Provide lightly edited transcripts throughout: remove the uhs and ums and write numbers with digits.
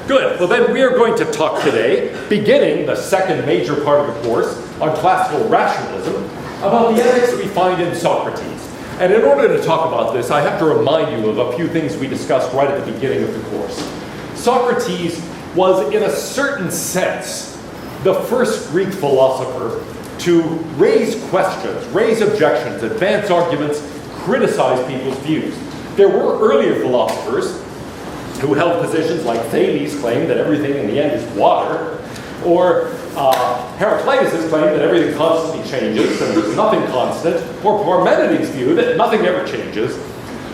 Good. Well, then we are going to talk today, beginning the second major part of the course on classical rationalism, about the ethics we find in Socrates. And in order to talk about this, I have to remind you of a few things we discussed right at the beginning of the course. Socrates was, in a certain sense, the first Greek philosopher to raise questions, raise objections, advance arguments, criticize people's views. There were earlier philosophers who held positions like Thales claimed that everything in the end is water, or Heraclitus' claim that everything constantly changes and there's nothing constant, or Parmenides' view that nothing ever changes.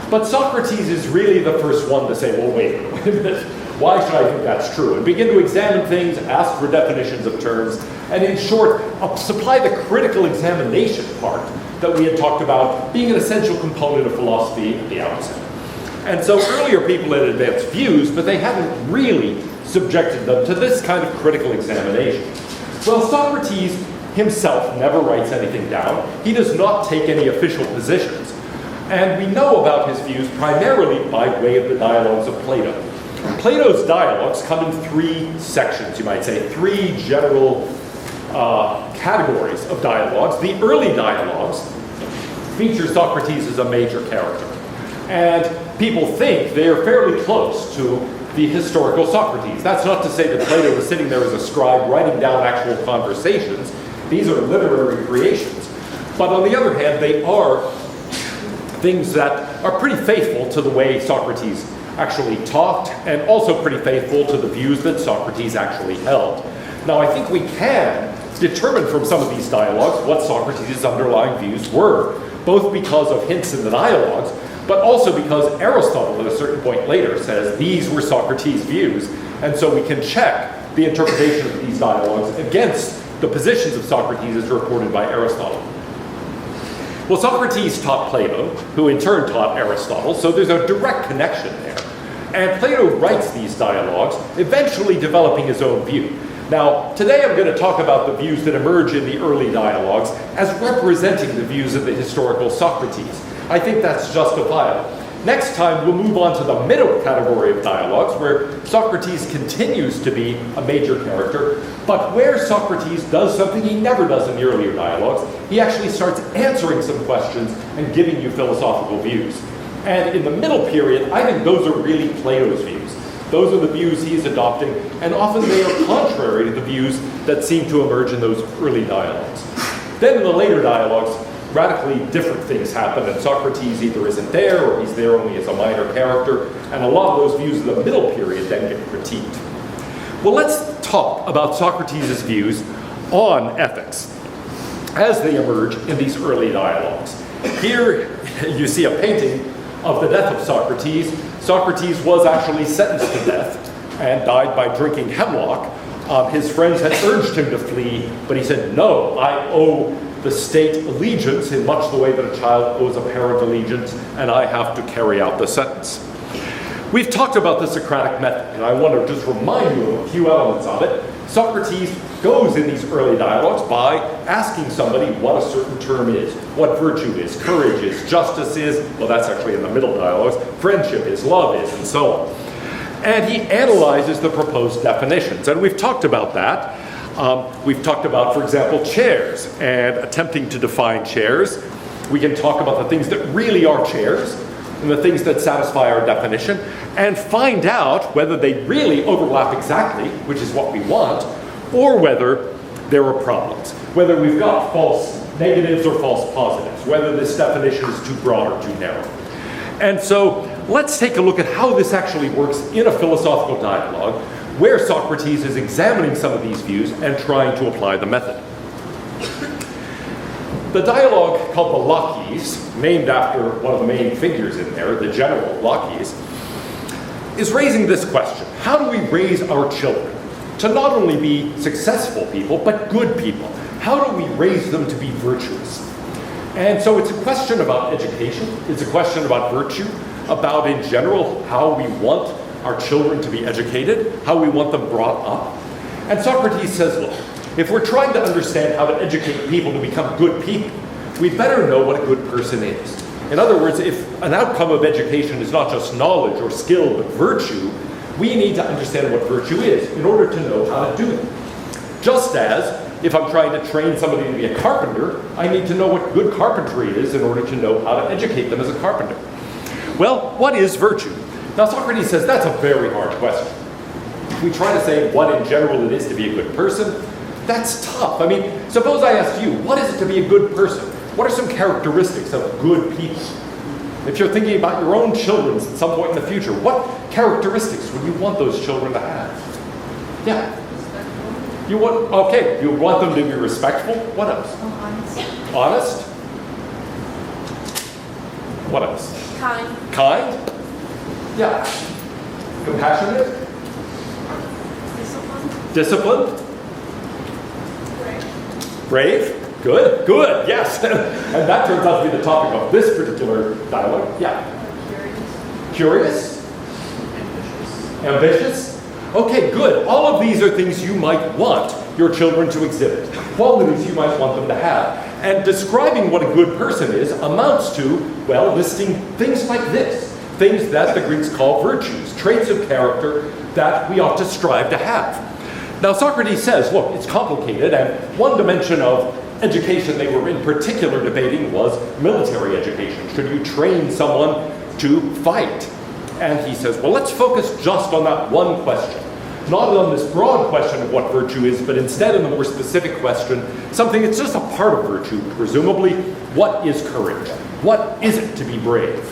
But Socrates is really the first one to say, well, wait a minute, why should I think that's true? And begin to examine things, ask for definitions of terms, and in short, supply the critical examination part that we had talked about being an essential component of philosophy at the outset. And so earlier people had advanced views, but they hadn't really subjected them to this kind of critical examination. Well, Socrates himself never writes anything down. He does not take any official positions. And we know about his views primarily by way of the dialogues of Plato. Plato's dialogues come in three sections, you might say, three general categories of dialogues. The early dialogues feature Socrates as a major character. And people think they are fairly close to the historical Socrates. That's not to say that Plato was sitting there as a scribe writing down actual conversations. These are literary creations. But on the other hand, they are things that are pretty faithful to the way Socrates actually talked, and also pretty faithful to the views that Socrates actually held. Now, I think we can determine from some of these dialogues what Socrates' underlying views were, both because of hints in the dialogues, but also because Aristotle at a certain point later says these were Socrates' views, and so we can check the interpretation of these dialogues against the positions of Socrates as reported by Aristotle. Well, Socrates taught Plato, who in turn taught Aristotle, so there's a direct connection there. And Plato writes these dialogues, eventually developing his own view. Now, today I'm going to talk about the views that emerge in the early dialogues as representing the views of the historical Socrates. I think that's justifiable. Next time, we'll move on to the middle category of dialogues, where Socrates continues to be a major character, but where Socrates does something he never does in the earlier dialogues. He actually starts answering some questions and giving you philosophical views. And in the middle period, I think those are really Plato's views. Those are the views he's adopting, and often they are contrary to the views that seem to emerge in those early dialogues. Then in the later dialogues, radically different things happen, and Socrates either isn't there or he's there only as a minor character, and a lot of those views of the middle period then get critiqued. Well, let's talk about Socrates' views on ethics as they emerge in these early dialogues. Here you see a painting of the death of Socrates. Socrates was actually sentenced to death and died by drinking hemlock. His friends had urged him to flee, but he said, no, I owe the state allegiance in much the way that a child owes a parent allegiance, and I have to carry out the sentence. We've talked about the Socratic method, and I want to just remind you of a few elements of it. Socrates goes in these early dialogues by asking somebody what a certain term is, what virtue is, courage is, justice is, well, that's actually in the middle dialogues, friendship is, love is, and so on. And he analyzes the proposed definitions, and we've talked about that. We've talked about, for example, chairs, and attempting to define chairs. We can talk about the things that really are chairs, and the things that satisfy our definition, and find out whether they really overlap exactly, which is what we want, or whether there are problems, whether we've got false negatives or false positives, whether this definition is too broad or too narrow. And so let's take a look at how this actually works in a philosophical dialogue, where Socrates is examining some of these views and trying to apply the method. The dialogue called the Laches, named after one of the main figures in there, the general Laches, is raising this question: how do we raise our children to not only be successful people, but good people? How do we raise them to be virtuous? And so it's a question about education, it's a question about virtue, about in general how we want our children to be educated, how we want them brought up. And Socrates says, look, if we're trying to understand how to educate people to become good people, we better know what a good person is. In other words, if an outcome of education is not just knowledge or skill, but virtue, We need to understand what virtue is in order to know how to do it. Just as if I'm trying to train somebody to be a carpenter, I need to know what good carpentry is in order to know how to educate them as a carpenter. Well, what is virtue? Now, Socrates says that's a very hard question. If we try to say what in general it is to be a good person, that's tough. I mean, suppose I asked you, what is it to be a good person? What are some characteristics of good people? If you're thinking about your own children at some point in the future, what characteristics would you want those children to have? Yeah. You want them to be respectful? What else? Honest. Honest? What else? Kind. Kind? Yeah. Compassionate? Disciplined. Disciplined? Brave? Good, good, yes. And that turns out to be the topic of this particular dialogue. Yeah. Curious. Ambitious? Okay, good. All of these are things you might want your children to exhibit, qualities you might want them to have. And describing what a good person is amounts to, well, listing things like this, things that the Greeks call virtues, traits of character that we ought to strive to have. Now, Socrates says, look, it's complicated, and one dimension of education they were in particular debating was military education. Should you train someone to fight? And he says, well, let's focus just on that one question. Not on this broad question of what virtue is, but instead on the more specific question, something that's just a part of virtue, presumably, what is courage? What is it to be brave?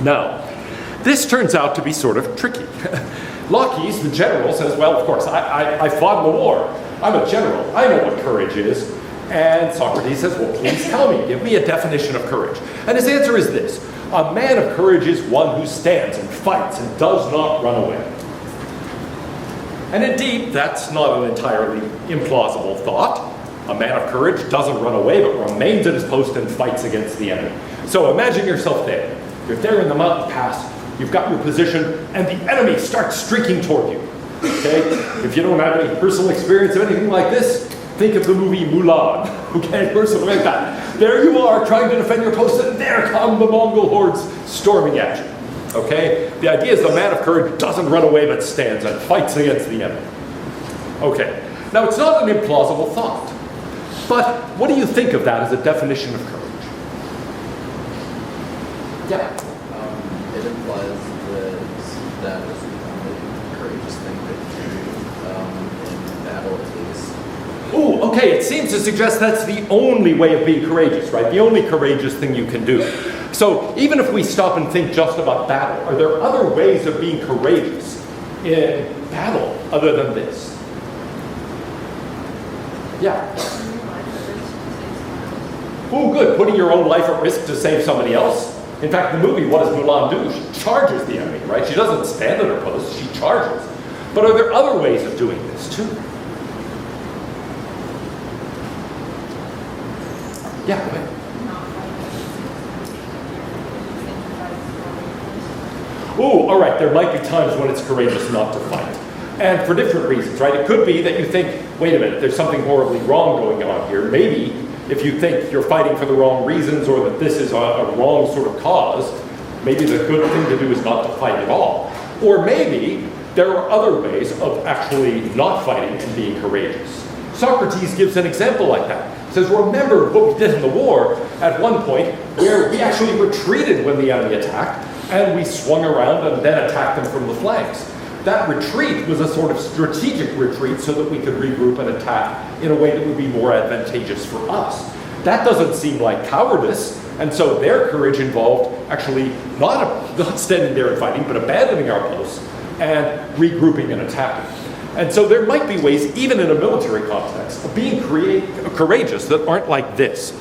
Now, this turns out to be sort of tricky. Laches, the general, says, well, of course, I fought in the war. I'm a general. I know what courage is. And Socrates says, well, please tell me. Give me a definition of courage. And his answer is this. A man of courage is one who stands and fights and does not run away. And indeed, that's not an entirely implausible thought. A man of courage doesn't run away, but remains at his post and fights against the enemy. So imagine yourself there. You're there in the mountain pass. You've got your position, and the enemy starts streaking toward you. Okay? If you don't have any personal experience of anything like this, think of the movie Mulan. Okay? Or something like that. There you are, trying to defend your post, and there come the Mongol hordes storming at you. Okay? The idea is the man of courage doesn't run away but stands and fights against the enemy. Okay. Now, it's not an implausible thought. But what do you think of that as a definition of courage? Yeah. It implies that is a courageous thing that you do in battle at least. Ooh, okay, it seems to suggest that's the only way of being courageous, right? The only courageous thing you can do. So even if we stop and think just about battle, are there other ways of being courageous in battle other than this? Yeah. Oh, good. Putting your own life at risk to save somebody else. In fact, the movie, what does Mulan do? She charges the enemy, right? She doesn't stand at her post, she charges. But are there other ways of doing this too? Yeah, go ahead. Oh, all right, there might be times when it's courageous not to fight. And for different reasons, right? It could be that you think, wait a minute, there's something horribly wrong going on here. Maybe if you think you're fighting for the wrong reasons or that this is a wrong sort of cause, maybe the good thing to do is not to fight at all. Or maybe there are other ways of actually not fighting and being courageous. Socrates gives an example like that. He says, remember what we did in the war at one point where we actually retreated when the enemy attacked and we swung around and then attacked them from the flanks. That retreat was a sort of strategic retreat so that we could regroup and attack in a way that would be more advantageous for us. That doesn't seem like cowardice, and so their courage involved actually not standing there and fighting, but abandoning our posts and regrouping and attacking. And so there might be ways, even in a military context, of being courageous that aren't like this.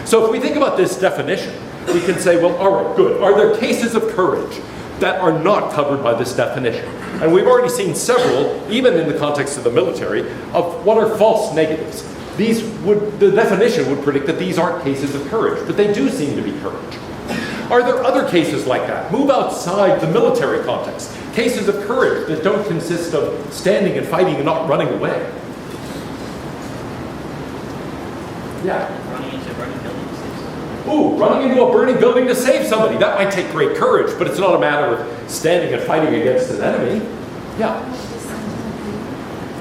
So if we think about this definition, we can say, well, all right, good. Are there cases of courage that are not covered by this definition? And we've already seen several, even in the context of the military, of what are false negatives. The definition would predict that these aren't cases of courage, but they do seem to be courage. Are there other cases like that? Move outside the military context. Cases of courage that don't consist of standing and fighting and not running away. Yeah. Running into burning buildings. ooh, running into a burning building to save somebody, that might take great courage, but it's not a matter of standing and fighting against an enemy. Yeah.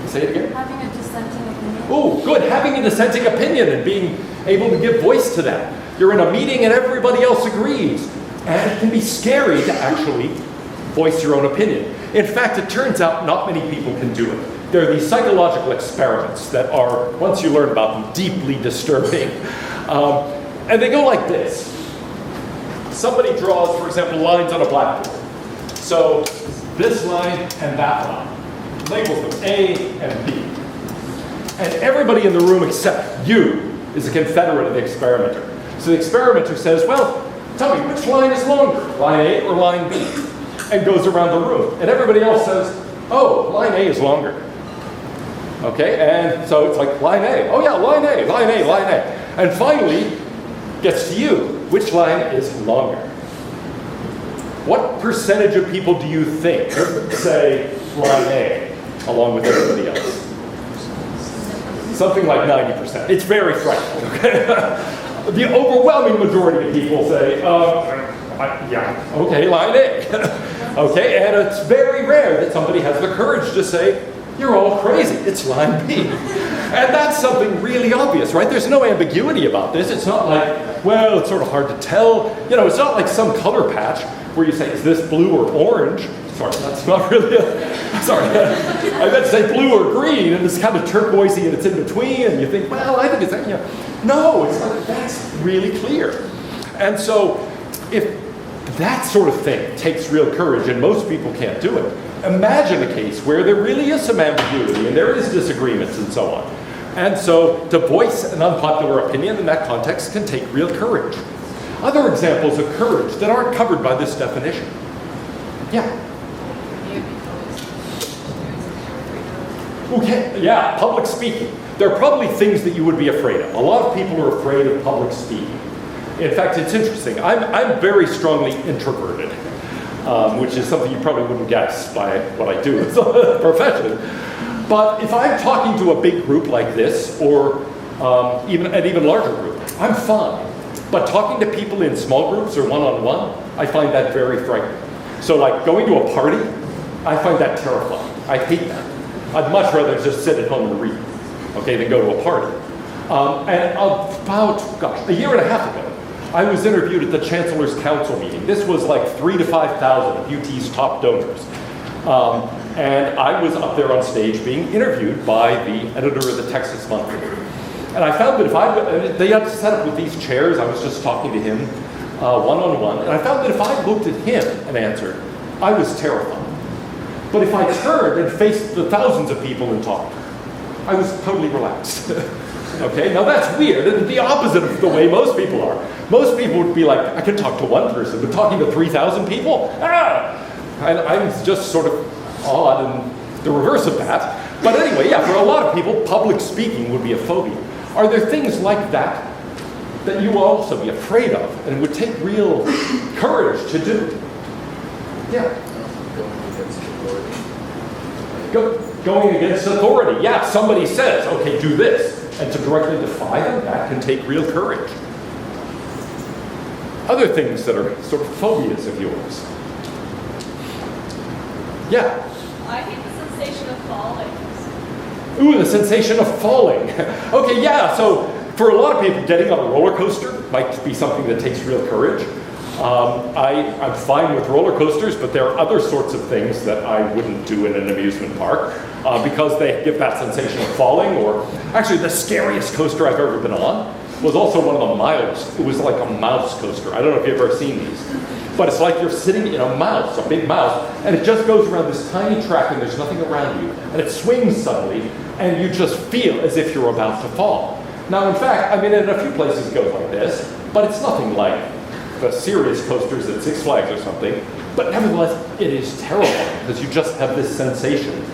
Say it again. Having a dissenting opinion. Oh, good. Having a dissenting opinion and being able to give voice to that. You're in a meeting and everybody else agrees. And it can be scary to actually voice your own opinion. In fact, it turns out not many people can do it. There are these psychological experiments that are, once you learn about them, deeply disturbing. And they go like this. Somebody draws, for example, lines on a blackboard. So this line and that line. Labels them A and B. And everybody in the room except you is a confederate of the experimenter. So the experimenter says, well, tell me, which line is longer, line A or line B? And goes around the room. And everybody else says, oh, line A is longer. Okay, and so it's like line A. Oh yeah, line A, line A, line A. And finally, gets to you. Which line is longer? What percentage of people do you think say line A along with everybody else? Something like 90%. It's very frightening. Okay? The overwhelming majority of people say, yeah, okay, line A. Okay, and it's very rare that somebody has the courage to say, you're all crazy, it's line B. And that's something really obvious, right? There's no ambiguity about this. It's not like, well, it's sort of hard to tell. You know, it's not like some color patch where you say, is this blue or orange? Sorry, that's not really sorry. I meant to say blue or green, and it's kind of turquoisey and it's in between, and you think, well, I think it's that, you know. No, it's not, that's really clear. And so, if that sort of thing takes real courage, and most people can't do it, imagine a case where there really is some ambiguity, and there is disagreements and so on. And so, to voice an unpopular opinion in that context can take real courage. Other examples of courage that aren't covered by this definition. Yeah. Okay, yeah, public speaking. There are probably things that you would be afraid of. A lot of people are afraid of public speaking. In fact, it's interesting. I'm very strongly introverted, which is something you probably wouldn't guess by what I do as a profession. But if I'm talking to a big group like this, or even an even larger group, I'm fine. But talking to people in small groups or one-on-one, I find that very frightening. So like going to a party, I find that terrifying. I hate that. I'd much rather just sit at home and read, okay, than go to a party. And about, gosh, a year and a half ago, I was interviewed at the Chancellor's Council meeting. This was like 3,000 to 5,000 of UT's top donors. And I was up there on stage being interviewed by the editor of the Texas Monthly. And I found that they had set up with these chairs, I was just talking to him one-on-one, and I found that if I looked at him and answered, I was terrified. But if I turned and faced the thousands of people and talked, I was totally relaxed. Okay, now that's weird, and the opposite of the way most people are. Most people would be like, I can talk to one person, but talking to 3,000 people? Ah! And I'm just sort of odd and the reverse of that. But anyway, yeah, for a lot of people, public speaking would be a phobia. Are there things like that that you will also be afraid of and would take real courage to do? Yeah. Going against authority. Yeah, somebody says, okay, do this. And to directly defy them, that can take real courage. Other things that are sort of phobias of yours. Yeah? I hate the sensation of falling. Ooh, the sensation of falling. Okay, yeah, so for a lot of people, getting on a roller coaster might be something that takes real courage. I'm fine with roller coasters, but there are other sorts of things that I wouldn't do in an amusement park because they give that sensation of falling. Or actually, the scariest coaster I've ever been on was also one of the mildest. It was like a mouse coaster. I don't know if you've ever seen these. But it's like you're sitting in a mouse, a big mouse, and it just goes around this tiny track and there's nothing around you. And it swings suddenly, and you just feel as if you're about to fall. Now, in fact, I mean, in a few places it goes like this, but it's nothing like the serious coasters at Six Flags or something. But nevertheless, it is terrifying because you just have this sensation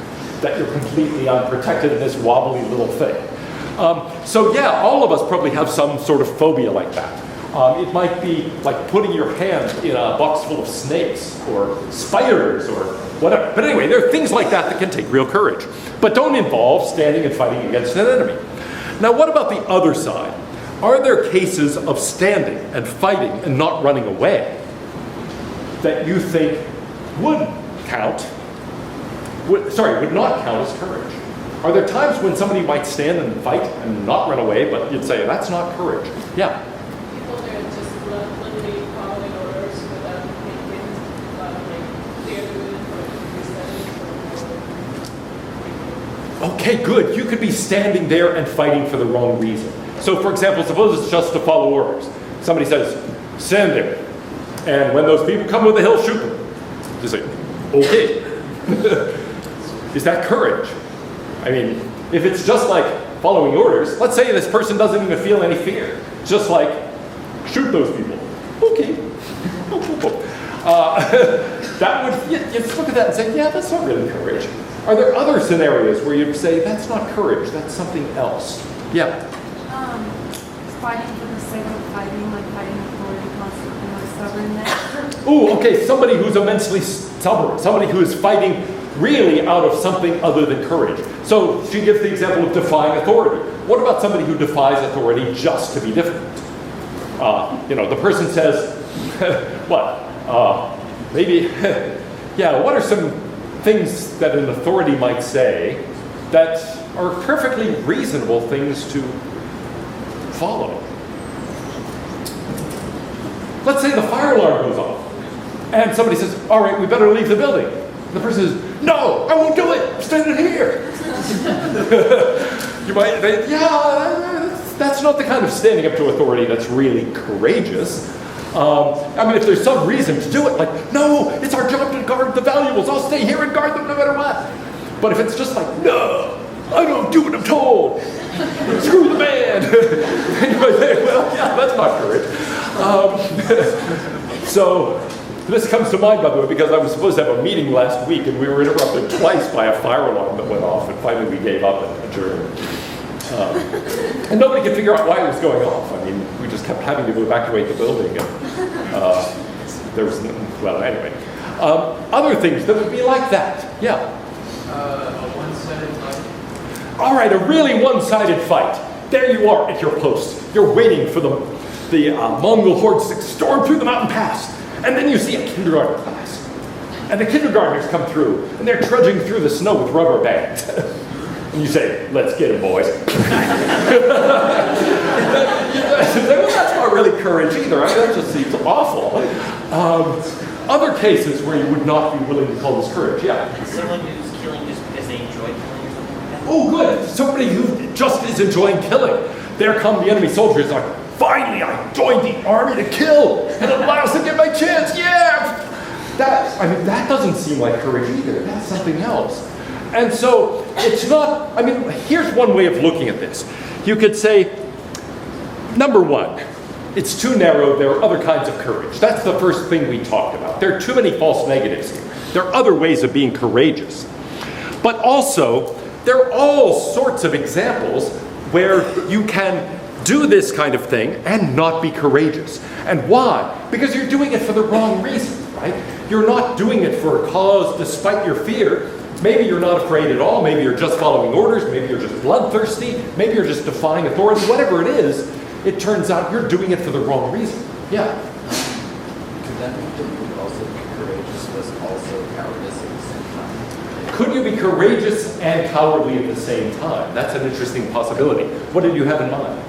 that you're completely unprotected in this wobbly little thing. So yeah, all of us probably have some sort of phobia like that. It might be like putting your hand in a box full of snakes or spiders or whatever. But anyway, there are things like that that can take real courage, but don't involve standing and fighting against an enemy. Now, what about the other side? are there cases of standing and fighting and not running away that you think would not count as courage? Are there times when somebody might stand and fight and not run away, but you'd say that's not courage? Yeah. People that are just literally following orders without thinking about they're doing it for Okay, good. You could be standing there and fighting for the wrong reason. So, for example, suppose it's just to follow orders. Somebody says, stand there. And when those people come with the hill, shoot them. You say, okay. Is that courage? I mean, if it's just like following orders, let's say this person doesn't even feel any fear. Just like, shoot those people. Okay. That would, you just look at that and say, yeah, that's not really courage. Are there other scenarios where you'd say, that's not courage, that's something else? Yeah. Fighting for the sake of fighting, like fighting authority constantly, like stubbornness. Ooh, okay, somebody who's immensely stubborn, somebody who is fighting really out of something other than courage. So she gives the example of defying authority. What about somebody who defies authority just to be different? The person says, what? Maybe, yeah, what are some things that an authority might say that are perfectly reasonable things to follow? Let's say the fire alarm goes off, and somebody says, all right, we better leave the building. And the person says, no, I won't do it, I'm standing here. You might think, yeah, that's not the kind of standing up to authority that's really courageous. If there's some reason to do it, like, no, it's our job to guard the valuables, I'll stay here and guard them no matter what. But if it's just like, no, I don't do what I'm told, screw the man, then you might say, well, yeah, that's not courage. So this comes to mind, by the way, because I was supposed to have a meeting last week, and we were interrupted twice by a fire alarm that went off, and finally we gave up and adjourned. And nobody could figure out why it was going off. I mean, we just kept having to evacuate the building, and there was anyway. Other things that would be like that, yeah. A one-sided fight. All right, a really one-sided fight. There you are at your post. You're waiting for the Mongol hordes to storm through the mountain pass. And then you see a kindergarten class. And the kindergartners come through, and they're trudging through the snow with rubber bands. And you say, let's get them, boys. Well, that's not really courage either. That just seems awful. Other cases where you would not be willing to call this courage, yeah. Someone who's killing just because they enjoy killing or something like that? Oh, good. Somebody who just is enjoying killing. There come the enemy soldiers like, finally, I joined the army to kill, and it allows to get my chance, yeah! That doesn't seem like courage either. That's something else. And so, it's not, here's one way of looking at this. You could say, number one, it's too narrow, there are other kinds of courage. That's the first thing we talked about. There are too many false negatives here. There are other ways of being courageous. But also, there are all sorts of examples where you can do this kind of thing and not be courageous. And why? Because you're doing it for the wrong reason, right? You're not doing it for a cause despite your fear. Maybe you're not afraid at all. Maybe you're just following orders. Maybe you're just bloodthirsty. Maybe you're just defying authority. Whatever it is, it turns out you're doing it for the wrong reason. Yeah? Could that mean that you would also be courageous was also cowardice at the same time? Could you be courageous and cowardly at the same time? That's an interesting possibility. What did you have in mind?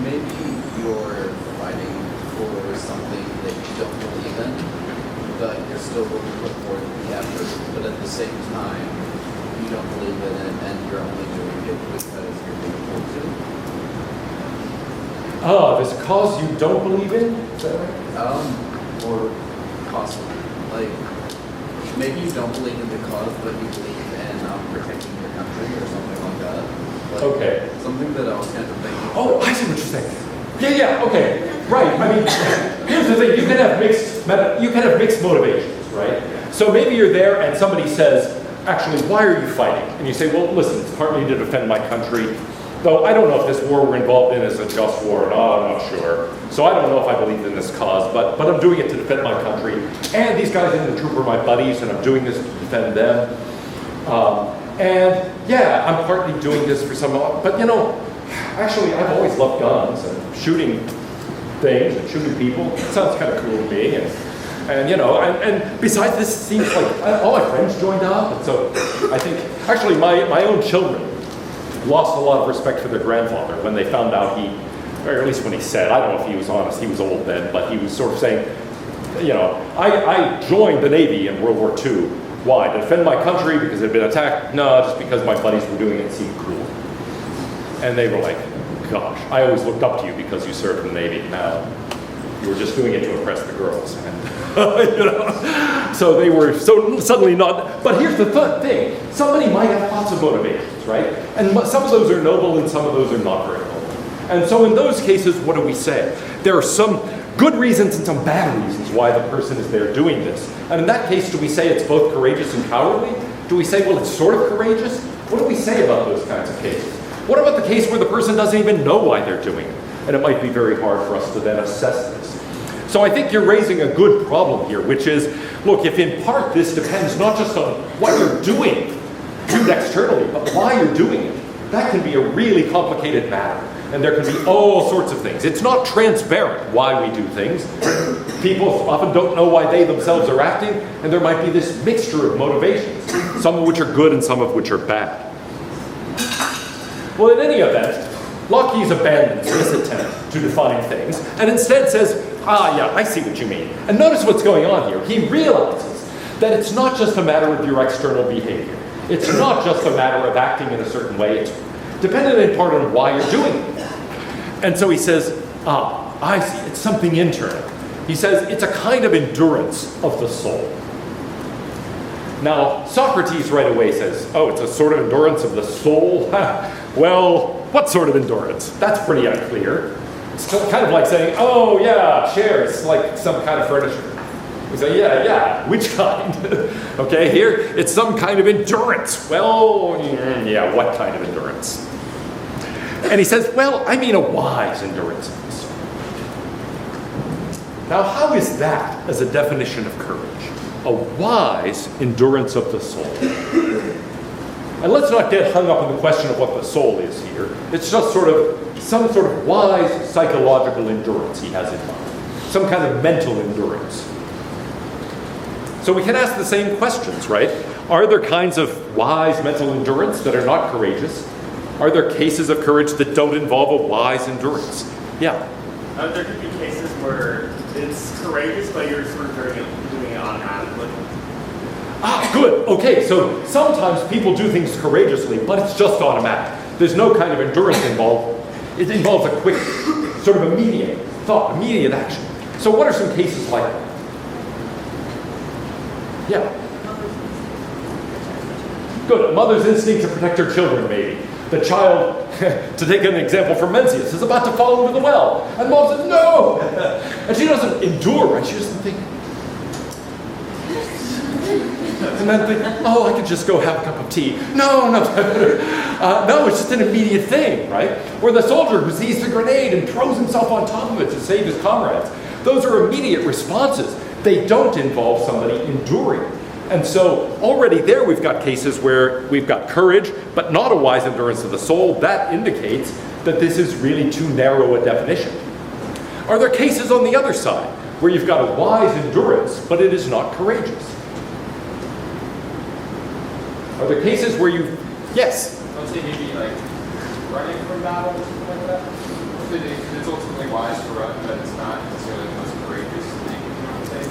Maybe you're fighting for something that you don't believe in, but you're still willing to put forth the effort. But at the same time, you don't believe in it, and you're only doing it because you're being told to. This cause you don't believe in? Is that right? Or possibly, like, maybe you don't believe in the cause, but you believe in protecting your country or something like that. Like, Okay. Something that I was kind of thinking. Oh, I see what you're saying. Yeah, okay. Right. Here's the thing. You can have mixed motivations, right? So maybe you're there and somebody says, actually, why are you fighting? And you say, well, listen, it's partly to defend my country. Though I don't know if this war we're involved in is a just war. No, I'm not sure. So I don't know if I believe in this cause, but I'm doing it to defend my country. And these guys in the troop are my buddies, and I'm doing this to defend them. And yeah, I'm partly doing this for some, but Actually, I've always loved guns and shooting things and shooting people. It sounds kind of cool to me. And you know, and besides, this seems like all my friends joined up. And so I think, actually, my own children lost a lot of respect for their grandfather when they found out or at least when he said, I don't know if he was honest, he was old then, but he was sort of saying, you know, I joined the Navy in World War II. Why? To defend my country because it had been attacked? No, just because my buddies were doing it and seemed cool. And they were like, gosh, I always looked up to you because you served in the Navy. Now, you were just doing it to impress the girls. And, you know, so they were so suddenly not. But here's the thing. Somebody might have lots of motivations, right? And some of those are noble and some of those are not very noble. And so in those cases, what do we say? There are some good reasons and some bad reasons why the person is there doing this. And in that case, do we say it's both courageous and cowardly? Do we say, well, it's sort of courageous? What do we say about those kinds of cases? What about the case where the person doesn't even know why they're doing it? And it might be very hard for us to then assess this. So I think you're raising a good problem here, which is, look, if in part this depends not just on what you're doing, viewed externally, but why you're doing it, that can be a really complicated matter. And there can be all sorts of things. It's not transparent why we do things. People often don't know why they themselves are acting, and there might be this mixture of motivations, some of which are good and some of which are bad. Well, in any event, Laches abandons this attempt to define things, and instead says, yeah, I see what you mean. And notice what's going on here. He realizes that it's not just a matter of your external behavior. It's not just a matter of acting in a certain way. It's dependent in part on why you're doing it. And so he says, I see, it's something internal. He says, it's a kind of endurance of the soul. Now, Socrates right away says, oh, it's a sort of endurance of the soul? Well, what sort of endurance? That's pretty unclear. It's kind of like saying, oh, yeah, chairs, like some kind of furniture. We say, yeah, which kind? Okay, here, it's some kind of endurance. Well, yeah, what kind of endurance? And he says, well, I mean a wise endurance of the soul. Now, how is that as a definition of courage? A wise endurance of the soul. And let's not get hung up on the question of what the soul is here. It's just some sort of wise psychological endurance he has in mind. Some kind of mental endurance. So we can ask the same questions, right? Are there kinds of wise mental endurance that are not courageous? Are there cases of courage that don't involve a wise endurance? Yeah. There could be cases where it's courageous, but you're sort of doing it automatically. Good. Okay, so sometimes people do things courageously, but it's just automatic. There's no kind of endurance involved. It involves a quick, sort of immediate thought, immediate action. So what are some cases like that? Yeah. Good. A mother's instinct to protect her children, maybe. The child, to take an example from Mencius, is about to fall into the well. And mom says, no! And she doesn't endure, right? She doesn't think. And then think, oh, I could just go have a cup of tea. No, it's just an immediate thing, right? Or the soldier who sees the grenade and throws himself on top of it to save his comrades. Those are immediate responses. They don't involve somebody enduring. And so already there we've got cases where we've got courage, but not a wise endurance of the soul. That indicates that this is really too narrow a definition. Are there cases on the other side where you've got a wise endurance, but it is not courageous? Are there cases where you, yes? I would say maybe like running from battle or something like that. It's ultimately wise to run, but it's not necessarily the most courageous thing, you know what I'm saying?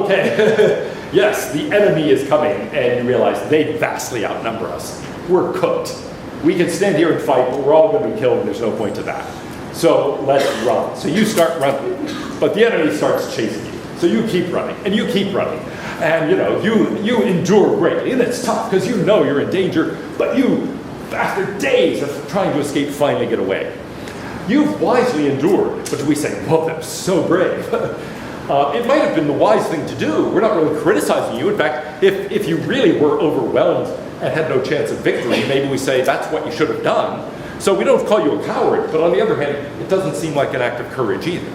Okay. Yes, the enemy is coming, and you realize they vastly outnumber us. We're cooked. We can stand here and fight, but we're all going to be killed, and there's no point to that. So let's run. So you start running, but the enemy starts chasing you. So you keep running, and you keep running. And you endure greatly, and it's tough because you know you're in danger, but you, after days of trying to escape, finally get away. You've wisely endured, but we say, whoa, that was so brave. It might have been the wise thing to do. We're not really criticizing you. In fact, if you really were overwhelmed and had no chance of victory, maybe we say that's what you should have done. So we don't call you a coward, but on the other hand, it doesn't seem like an act of courage either.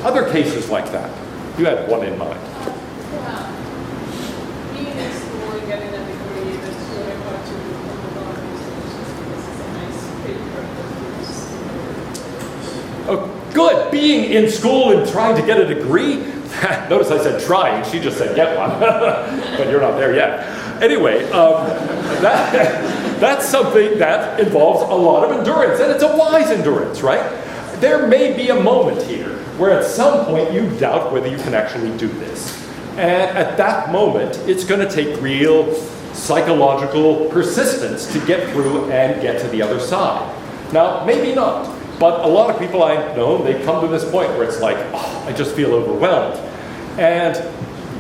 Other cases like that, you had one in mind. Being in school and getting a degree, that's really hard to do on the long research. This is a nice being in school and trying to get a degree, notice I said trying, she just said get one, but you're not there yet. Anyway, that's something that involves a lot of endurance, and it's a wise endurance, right? There may be a moment here where at some point you doubt whether you can actually do this. And at that moment, it's going to take real psychological persistence to get through and get to the other side. Now, maybe not, but a lot of people I've known, they come to this point where it's like, oh, I just feel overwhelmed. And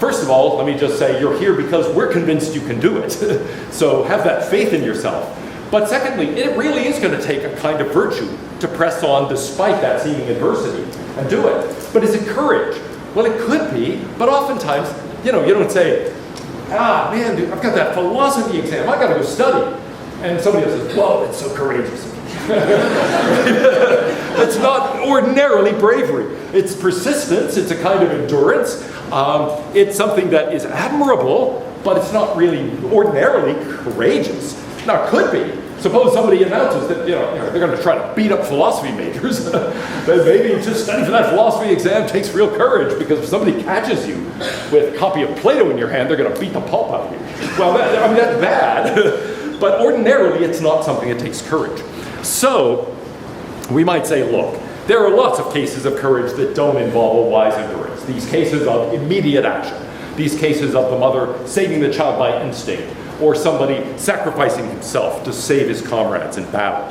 first of all, let me just say, you're here because we're convinced you can do it. So have that faith in yourself. But secondly, it really is going to take a kind of virtue to press on despite that seeming adversity and do it. But is it courage? Well, it could be, but oftentimes, you don't say, man, dude, I've got that philosophy exam, I got to go study. And somebody else says, whoa, it's so courageous. It's not ordinarily bravery. It's persistence, it's a kind of endurance. It's something that is admirable, but it's not really ordinarily courageous. Now, it could be. Suppose somebody announces that they're going to try to beat up philosophy majors. Then maybe just studying for that philosophy exam takes real courage, because if somebody catches you with a copy of Plato in your hand, they're going to beat the pulp out of you. Well, that's bad. But ordinarily, it's not something that takes courage. So we might say, look, there are lots of cases of courage that don't involve a wise endurance. These cases of immediate action. These cases of the mother saving the child by instinct, or somebody sacrificing himself to save his comrades in battle.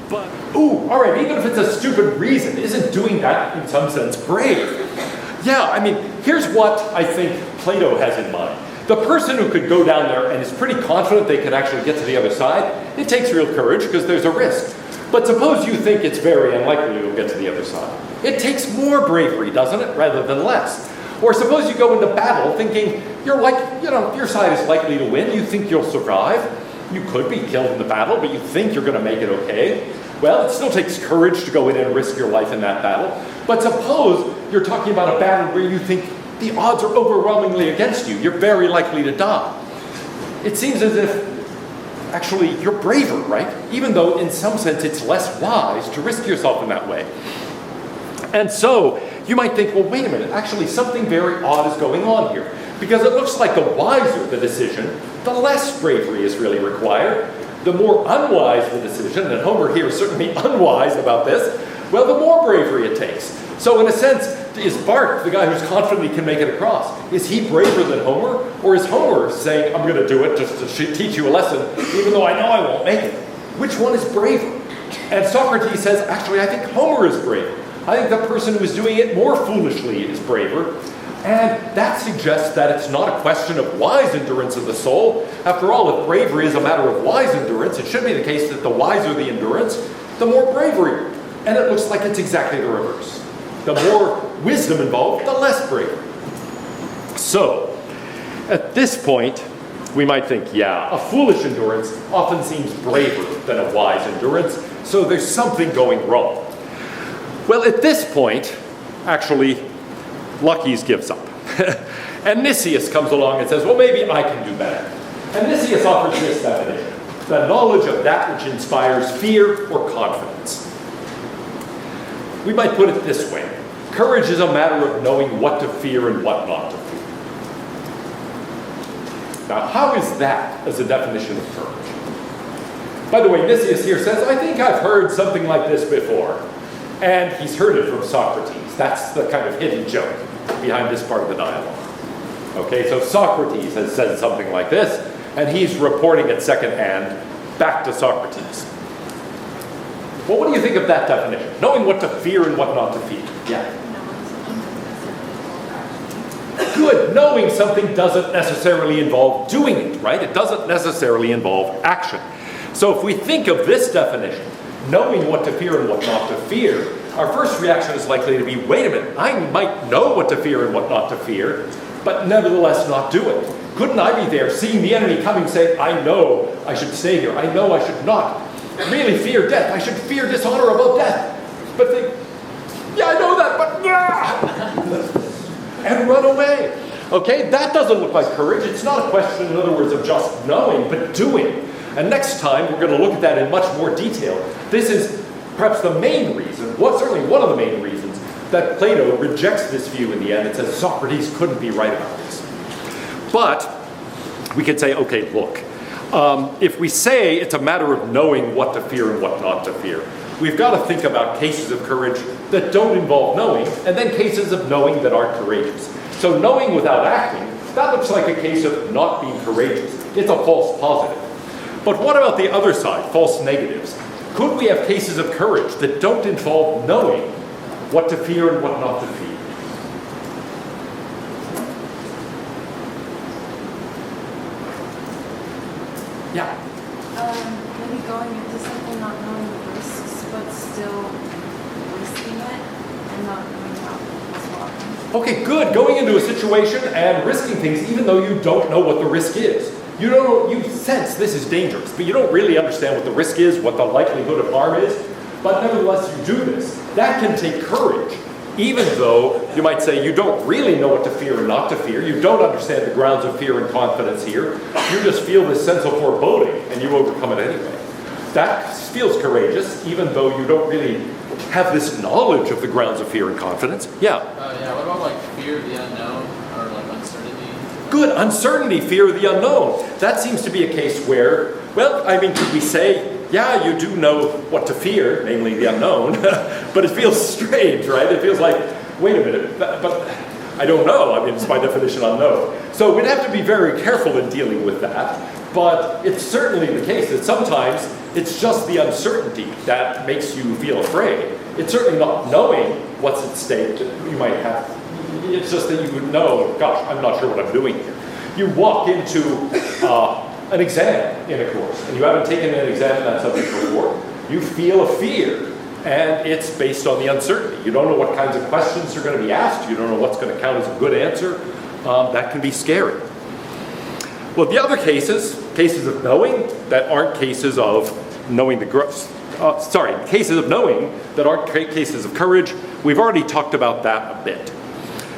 But, all right, even if it's a stupid reason, isn't doing that in some sense brave? Yeah, I mean, here's what I think Plato has in mind. The person who could go down there and is pretty confident they can actually get to the other side, it takes real courage because there's a risk. But suppose you think it's very unlikely you'll get to the other side. It takes more bravery, doesn't it, rather than less? Or suppose you go into battle thinking your side is likely to win, you think you'll survive. You could be killed in the battle, but you think you're going to make it okay. Well, it still takes courage to go in and risk your life in that battle. But suppose you're talking about a battle where you think the odds are overwhelmingly against you. You're very likely to die. It seems as if, actually, you're braver, right? Even though, in some sense, it's less wise to risk yourself in that way. And so, you might think, well, wait a minute, actually, something very odd is going on here. Because it looks like the wiser the decision, the less bravery is really required. The more unwise the decision, and Homer here is certainly unwise about this, well, the more bravery it takes. So in a sense, is Bart, the guy who's confident he can make it across, is he braver than Homer? Or is Homer saying, I'm going to do it just to teach you a lesson, even though I know I won't make it? Which one is braver? And Socrates says, actually, I think Homer is braver. I think the person who is doing it more foolishly is braver. And that suggests that it's not a question of wise endurance of the soul. After all, if bravery is a matter of wise endurance, it should be the case that the wiser the endurance, the more bravery. And it looks like it's exactly the reverse. The more wisdom involved, the less bravery. So, at this point, we might think, yeah, a foolish endurance often seems braver than a wise endurance, so there's something going wrong. Well, at this point, actually, Laches gives up. And Nicias comes along and says, well, maybe I can do better. And Nicias offers this definition: the knowledge of that which inspires fear or confidence. We might put it this way: courage is a matter of knowing what to fear and what not to fear. Now, how is that as a definition of courage? By the way, Nicias here says, I think I've heard something like this before. And he's heard it from Socrates. That's the kind of hidden joke behind this part of the dialogue. Okay, so Socrates has said something like this, and he's reporting it secondhand back to Socrates. Well, what do you think of that definition? Knowing what to fear and what not to fear. Yeah. Good. Knowing something doesn't necessarily involve doing it, right? It doesn't necessarily involve action. So if we think of this definition, knowing what to fear and what not to fear, our first reaction is likely to be, wait a minute, I might know what to fear and what not to fear, but nevertheless not do it. Couldn't I be there, seeing the enemy coming, saying, I know I should stay here, I know I should not really fear death, I should fear dishonor above death, but think, yeah, I know that, but and run away. Okay, that doesn't look like courage. It's not a question, in other words, of just knowing, but doing. And next time, we're going to look at that in much more detail. This is perhaps the main reason, certainly one of the main reasons, that Plato rejects this view in the end and says Socrates couldn't be right about this. But we could say, okay, look, if we say it's a matter of knowing what to fear and what not to fear, we've got to think about cases of courage that don't involve knowing, and then cases of knowing that aren't courageous. So knowing without acting, that looks like a case of not being courageous. It's a false positive. But what about the other side, false negatives? Could we have cases of courage that don't involve knowing what to fear and what not to fear? Yeah. Maybe going into something not knowing the risks, but still risking it and not knowing how as well. Okay, good. Going into a situation and risking things even though you don't know what the risk is. You sense this is dangerous, but you don't really understand what the risk is, what the likelihood of harm is. But nevertheless, you do this. That can take courage, even though you might say you don't really know what to fear and not to fear. You don't understand the grounds of fear and confidence here. You just feel this sense of foreboding, and you overcome it anyway. That feels courageous, even though you don't really have this knowledge of the grounds of fear and confidence. Yeah? What about like fear of the unknown or like uncertainty? Good. Uncertainty, fear of the unknown. That seems to be a case where, well, I mean, could we say, yeah, you do know what to fear, namely the unknown, but it feels strange, right? It feels like, wait a minute, but I don't know. I mean, it's by definition unknown. So we'd have to be very careful in dealing with that. But it's certainly the case that sometimes it's just the uncertainty that makes you feel afraid. It's certainly not knowing what's at stake that you might have. It's just that you would know, gosh, I'm not sure what I'm doing here. You walk into an exam in a course, and you haven't taken an exam in that subject before. You feel a fear, and it's based on the uncertainty. You don't know what kinds of questions are going to be asked. You don't know what's going to count as a good answer. That can be scary. Well, the other cases of knowing that aren't cases of knowing cases of knowing that aren't cases of courage, we've already talked about that a bit.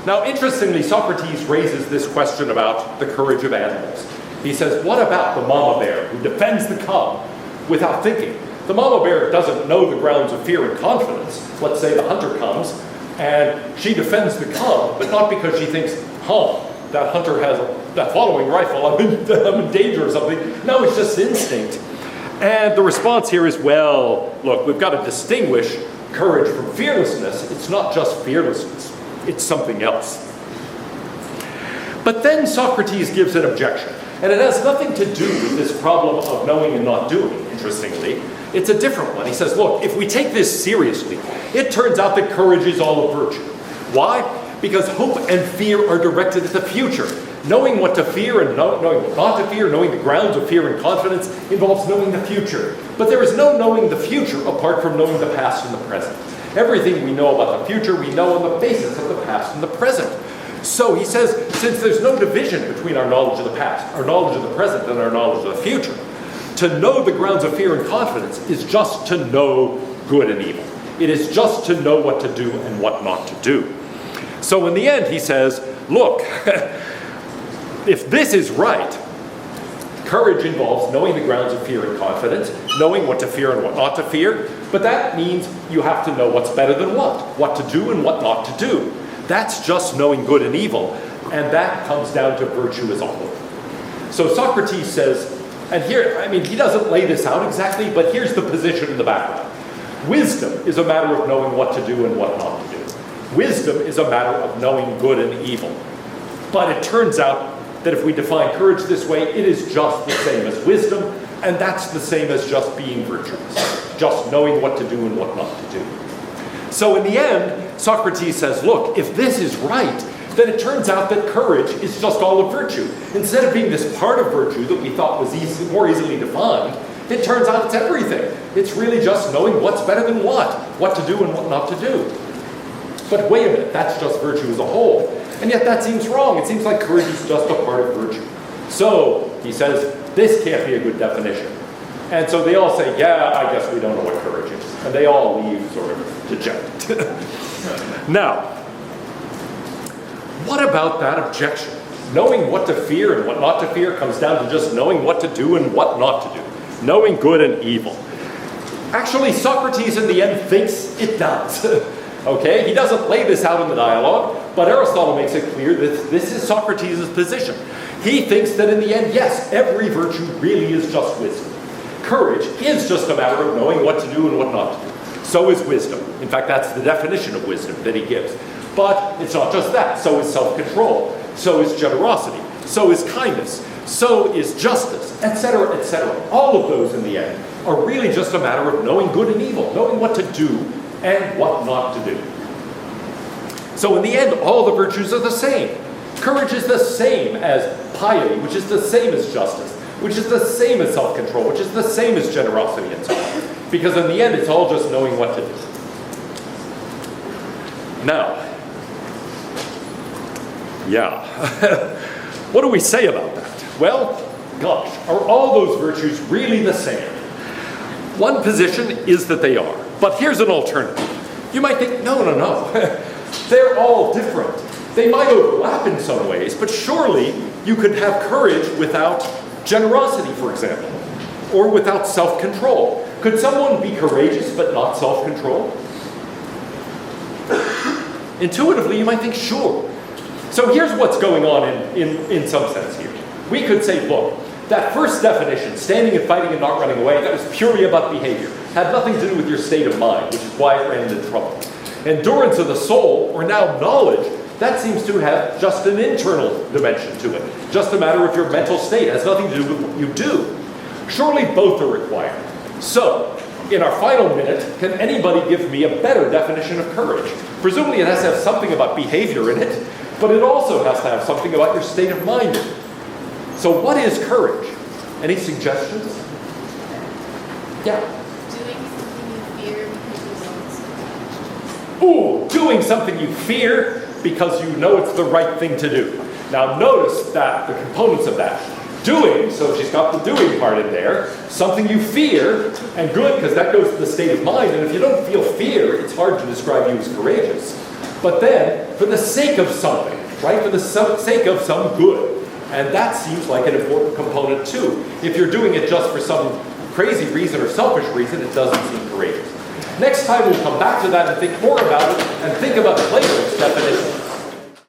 Now, interestingly, Socrates raises this question about the courage of animals. He says, what about the mama bear who defends the cub without thinking? The mama bear doesn't know the grounds of fear and confidence. Let's say the hunter comes and she defends the cub, but not because she thinks, that hunter has that following rifle, I'm in danger or something. No, it's just instinct. And the response here is, well, look, we've got to distinguish courage from fearlessness. It's not just fearlessness. It's something else. But then Socrates gives an objection. And it has nothing to do with this problem of knowing and not doing, interestingly. It's a different one. He says, look, if we take this seriously, it turns out that courage is all a virtue. Why? Because hope and fear are directed at the future. Knowing what to fear and knowing what not to fear, knowing the grounds of fear and confidence, involves knowing the future. But there is no knowing the future apart from knowing the past and the present. Everything we know about the future, we know on the basis of the past and the present. So he says, since there's no division between our knowledge of the past, our knowledge of the present, and our knowledge of the future, to know the grounds of fear and confidence is just to know good and evil. It is just to know what to do and what not to do. So in the end, he says, look, if this is right, courage involves knowing the grounds of fear and confidence, knowing what to fear and what not to fear, but that means you have to know what's better than what to do and what not to do. That's just knowing good and evil, and that comes down to virtue as a whole. So Socrates says, and here, I mean, he doesn't lay this out exactly, but here's the position in the background. Wisdom is a matter of knowing what to do and what not to do. Wisdom is a matter of knowing good and evil. But it turns out that if we define courage this way, it is just the same as wisdom, and that's the same as just being virtuous, just knowing what to do and what not to do. So in the end, Socrates says, look, if this is right, then it turns out that courage is just all of virtue. Instead of being this part of virtue that we thought was more easily defined, it turns out it's everything. It's really just knowing what's better than what to do and what not to do. But wait a minute, that's just virtue as a whole. And yet that seems wrong. It seems like courage is just a part of virtue. So he says, this can't be a good definition. And so they all say, yeah, I guess we don't know what courage is. And they all leave sort of dejected. Now, what about that objection? Knowing what to fear and what not to fear comes down to just knowing what to do and what not to do. Knowing good and evil. Actually, Socrates in the end thinks it does. Okay, he doesn't lay this out in the dialogue, but Aristotle makes it clear that this is Socrates' position. He thinks that in the end, yes, every virtue really is just wisdom. Courage is just a matter of knowing what to do and what not to do. So is wisdom. In fact, that's the definition of wisdom that he gives. But it's not just that. So is self-control. So is generosity. So is kindness. So is justice, etc., etc. All of those in the end are really just a matter of knowing good and evil, knowing what to do and what not to do. So in the end, all the virtues are the same. Courage is the same as piety, which is the same as justice, which is the same as self-control, which is the same as generosity and so on. Because in the end, it's all just knowing what to do. Now, yeah, what do we say about that? Well, gosh, are all those virtues really the same? One position is that they are, but here's an alternative. You might think, no, they're all different. They might overlap in some ways, but surely you could have courage without generosity, for example, or without self-control. Could someone be courageous but not self-controlled? Intuitively, you might think, sure. So here's what's going on in some sense here. We could say, look, that first definition, standing and fighting and not running away, that was purely about behavior. Had nothing to do with your state of mind, which is why it ran into trouble. Endurance of the soul, or now knowledge, that seems to have just an internal dimension to it. Just a matter of your mental state. It has nothing to do with what you do. Surely both are required. So, in our final minute, can anybody give me a better definition of courage? Presumably it has to have something about behavior in it, but it also has to have something about your state of mind in it. So what is courage? Any suggestions? Yeah. Doing something you fear because you know it's the right thing to do. Now notice that the components of that. Doing, so she's got the doing part in there, something you fear, and good because that goes to the state of mind, and if you don't feel fear, it's hard to describe you as courageous. But then, for the sake of something, right, for the sake of some good, and that seems like an important component too. If you're doing it just for some crazy reason or selfish reason, it doesn't seem courageous. Next time we'll come back to that and think more about it, and think about Plato's definition